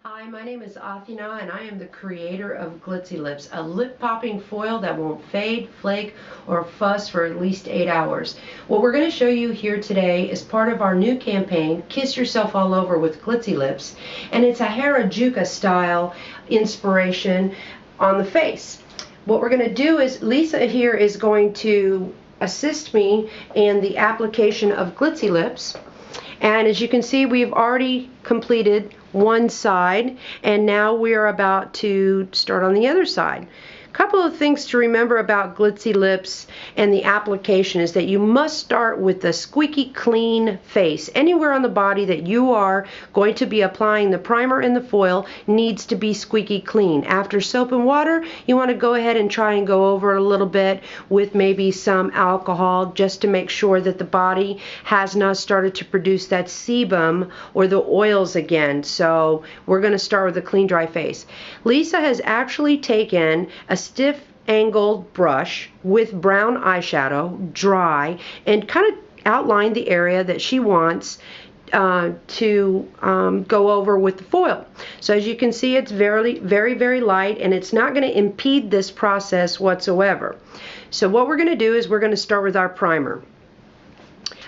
Hi, my name is Athena and I am the creator of GlitzyLips, a lip popping foil that won't fade, flake, or fuss for at least 8 hours. What we're going to show you here today is part of our new campaign, Kiss Yourself All Over with GlitzyLips, and it's a Harajuku style inspiration on the face. What we're going to do is Lisa here is going to assist me in the application of GlitzyLips. And as you can see, we've already completed one side, and now we are about to start on the other side. A couple of things to remember about GlitzyLips and the application is that you must start with the squeaky clean face. Anywhere on the body that you are going to be applying the primer and the foil needs to be squeaky clean. After soap and water, you want to go ahead and try and go over it a little bit with maybe some alcohol just to make sure that the body has not started to produce that sebum or the oils again. So we're going to start with a clean, dry face. Lisa has actually taken a stiff angled brush with brown eyeshadow, dry, and kind of outline the area that she wants to go over with the foil. So as you can see, it's very light, and it's not going to impede this process whatsoever. So what we're going to do is we're going to start with our primer.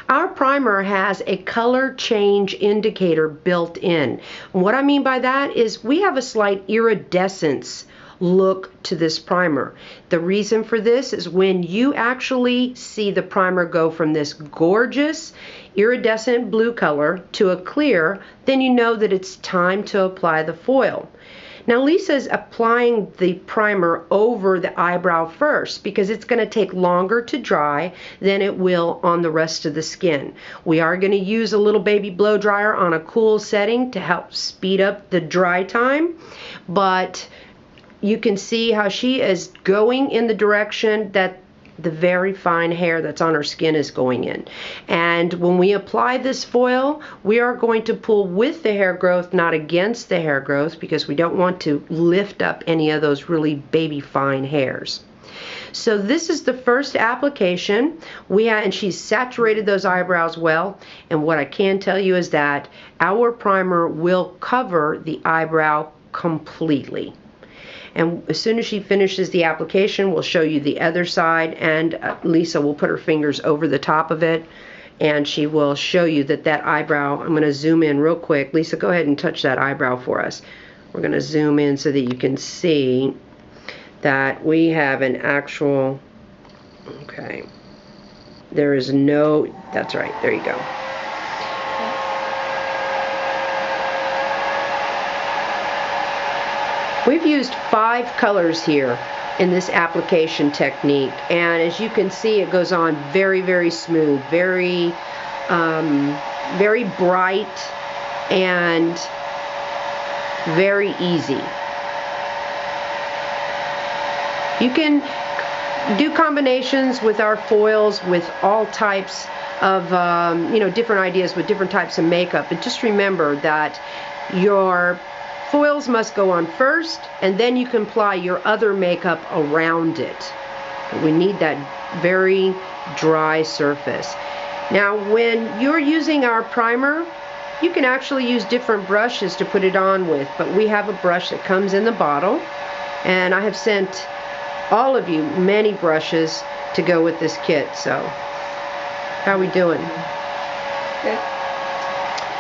Our primer has a color change indicator built in. What I mean by that is we have a slight iridescence look to this primer. The reason for this is when you actually see the primer go from this gorgeous iridescent blue color to a clear, then you know that it's time to apply the foil. Now Lisa's applying the primer over the eyebrow first because it's going to take longer to dry than it will on the rest of the skin. We are going to use a little baby blow dryer on a cool setting to help speed up the dry time, but you can see how she is going in the direction that the very fine hair that's on her skin is going in. And when we apply this foil, we are going to pull with the hair growth, not against the hair growth, because we don't want to lift up any of those really baby fine hairs. So this is the first application. And she's saturated those eyebrows well. And what I can tell you is that our primer will cover the eyebrow completely. And as soon as she finishes the application, we'll show you the other side, and Lisa will put her fingers over the top of it, and she will show you that that eyebrow, I'm going to zoom in real quick. Lisa, go ahead and touch that eyebrow for us. We're going to zoom in so that you can see that we have an actual, okay, there is no, that's right, there you go. We've used 5 colors here in this application technique, and as you can see, it goes on very smooth, very bright, and very easy. You can do combinations with our foils with all types of different ideas with different types of makeup, but just remember that your foils must go on first, and then you can apply your other makeup around it. We need that very dry surface. Now when you're using our primer, you can actually use different brushes to put it on with, but we have a brush that comes in the bottle, and I have sent all of you many brushes to go with this kit. So how are we doing? Good.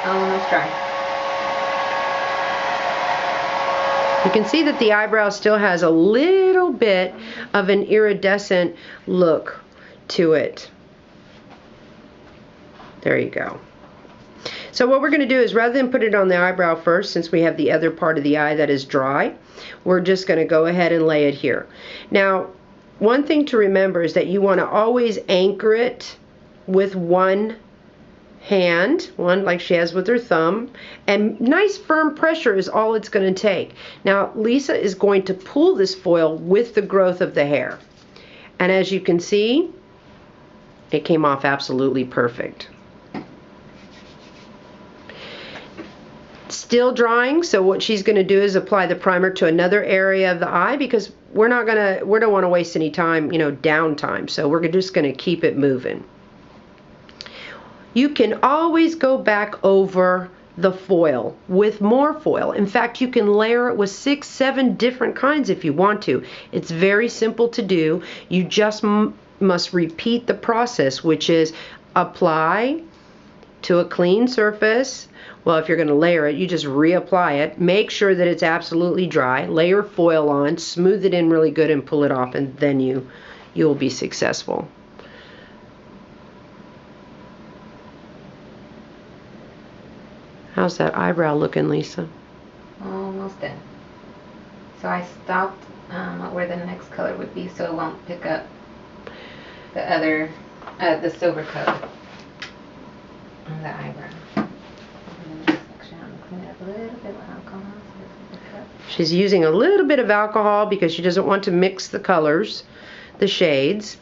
Let's try. You can see that the eyebrow still has a little bit of an iridescent look to it. There you go. So what we're going to do is, rather than put it on the eyebrow first, since we have the other part of the eye that is dry, we're just going to go ahead and lay it here. Now, one thing to remember is that you want to always anchor it with one hand, one like she has with her thumb, and nice firm pressure is all it's going to take. Now Lisa is going to pull this foil with the growth of the hair, and as you can see, it came off absolutely perfect. Still drying, so what she's going to do is apply the primer to another area of the eye, because we don't want to waste any time, downtime, so we're just going to keep it moving. You can always go back over the foil with more foil. In fact, you can layer it with 6, 7 different kinds if you want to. It's very simple to do. You just must repeat the process, which is apply to a clean surface. Well, if you're going to layer it, you just reapply it. Make sure that it's absolutely dry. Layer foil on, smooth it in really good, and pull it off, and then you'll be successful. How's that eyebrow looking, Lisa? Almost done. So I stopped where the next color would be, so it won't pick up the other, the silver color on the eyebrow. In the next section, I'm clean it up a little bit with alcohol. So pick up. She's using a little bit of alcohol because she doesn't want to mix the colors, the shades.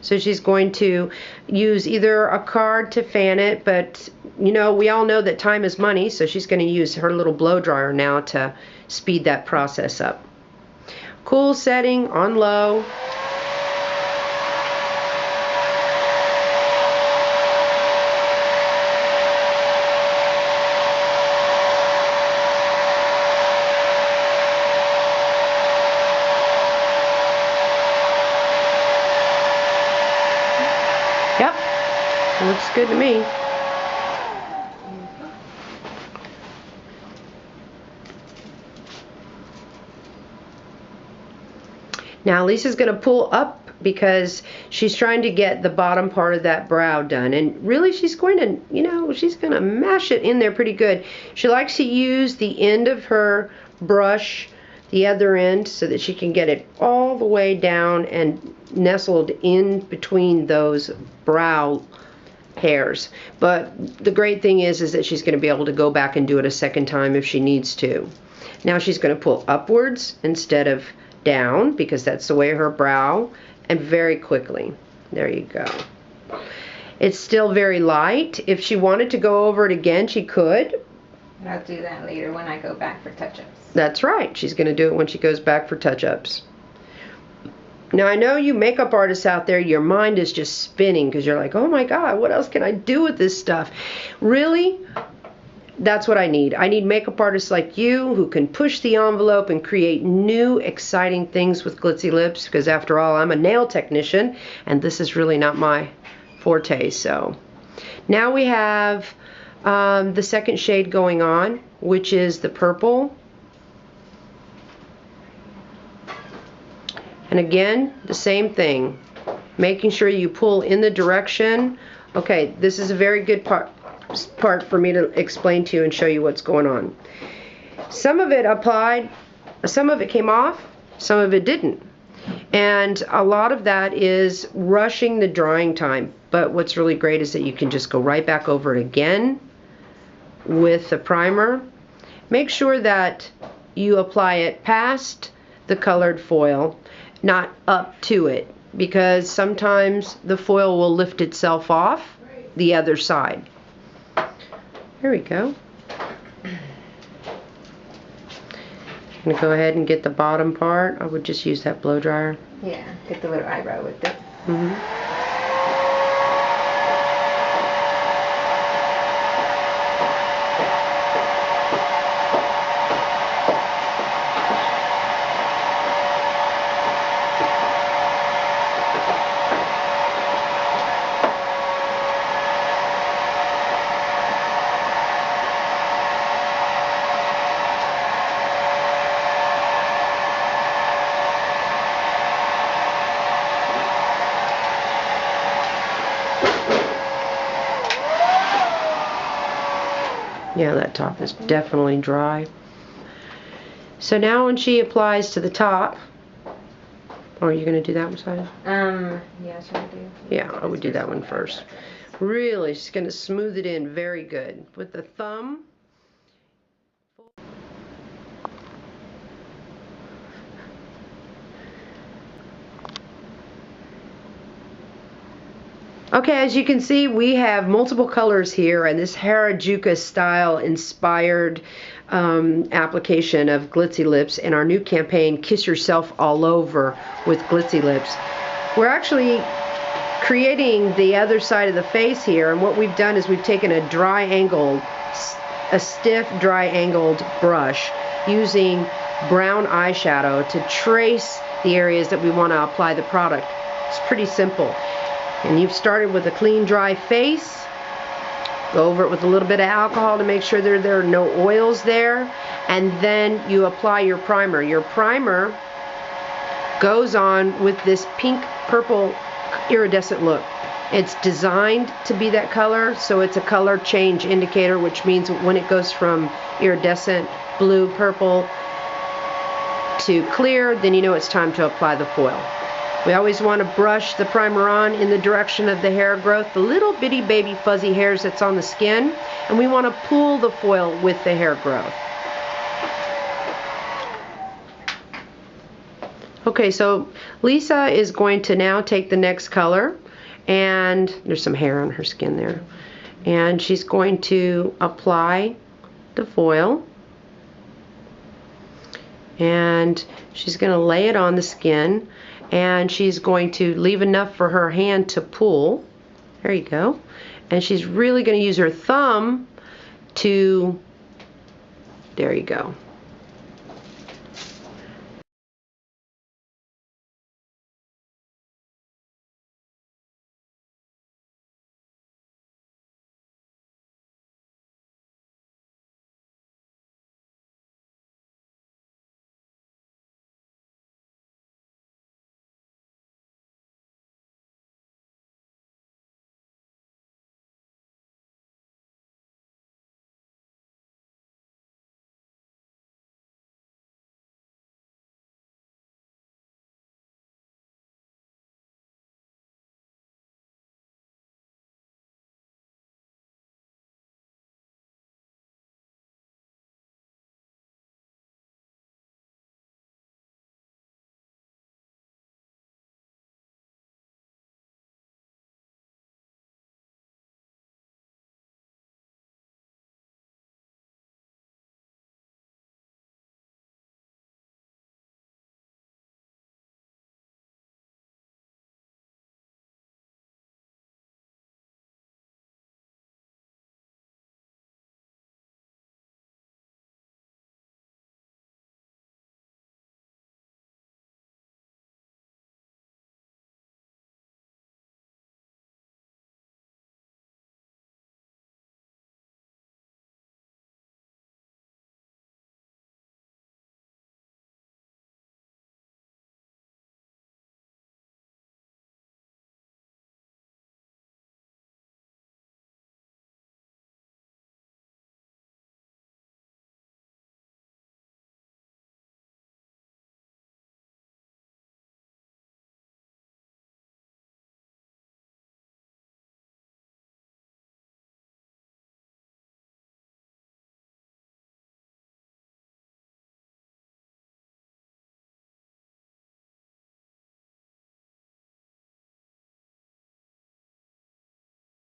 So she's going to use either a card to fan it, but you know, we all know that time is money, so she's going to use her little blow dryer now to speed that process up. Cool setting on low. Yep, looks good to me. Now Lisa's going to pull up because she's trying to get the bottom part of that brow done, and really she's going to, you know, she's going to mash it in there pretty good. She likes to use the end of her brush, the other end, so that she can get it all the way down and nestled in between those brow hairs. But the great thing is that she's going to be able to go back and do it a second time if she needs to. Now she's going to pull upwards instead of down because that's the way her brow, and very quickly. There you go. It's still very light. If she wanted to go over it again, she could. I'll do that later when I go back for touch-ups. That's right. She's going to do it when she goes back for touch-ups. Now, I know you makeup artists out there, your mind is just spinning because you're like, oh my God, what else can I do with this stuff? Really? That's what I need. I need makeup artists like you who can push the envelope and create new, exciting things with GlitzyLips, because after all, I'm a nail technician, and this is really not my forte. So now we have the second shade going on, which is the purple. And again, the same thing. Making sure you pull in the direction. Okay, this is a very good part for me to explain to you and show you what's going on. Some of it applied, some of it came off, some of it didn't. And a lot of that is rushing the drying time. But what's really great is that you can just go right back over it again with the primer. Make sure that you apply it past the colored foil, not up to it, because sometimes the foil will lift itself off the other side. There we go. I'm going to go ahead and get the bottom part. I would just use that blow dryer. Yeah, get the little eyebrow with it. Yeah, that top is definitely dry. So now when she applies to the top, are you going to do that one side? Yeah, should I do? Yeah, I would do that one first. Really, she's going to smooth it in very good. With the thumb. Okay, as you can see, we have multiple colors here, and this Harajuku style inspired application of GlitzyLips and our new campaign, Kiss Yourself All Over with GlitzyLips. We're actually creating the other side of the face here, and what we've done is we've taken a dry angle a stiff, dry angled brush using brown eyeshadow to trace the areas that we want to apply the product. It's pretty simple. And you've started with a clean, dry face. Go over it with a little bit of alcohol to make sure there are no oils there. And then you apply your primer. Your primer goes on with this pink-purple iridescent look. It's designed to be that color, so it's a color change indicator, which means when it goes from iridescent, blue, purple to clear, then you know it's time to apply the foil. We always want to brush the primer on in the direction of the hair growth, the little bitty baby fuzzy hairs that's on the skin, and we want to pull the foil with the hair growth. Okay, so Lisa is going to now take the next color, and there's some hair on her skin there, and she's going to apply the foil, and she's going to lay it on the skin, and she's going to leave enough for her hand to pull. There you go. And she's really going to use her thumb to, there you go.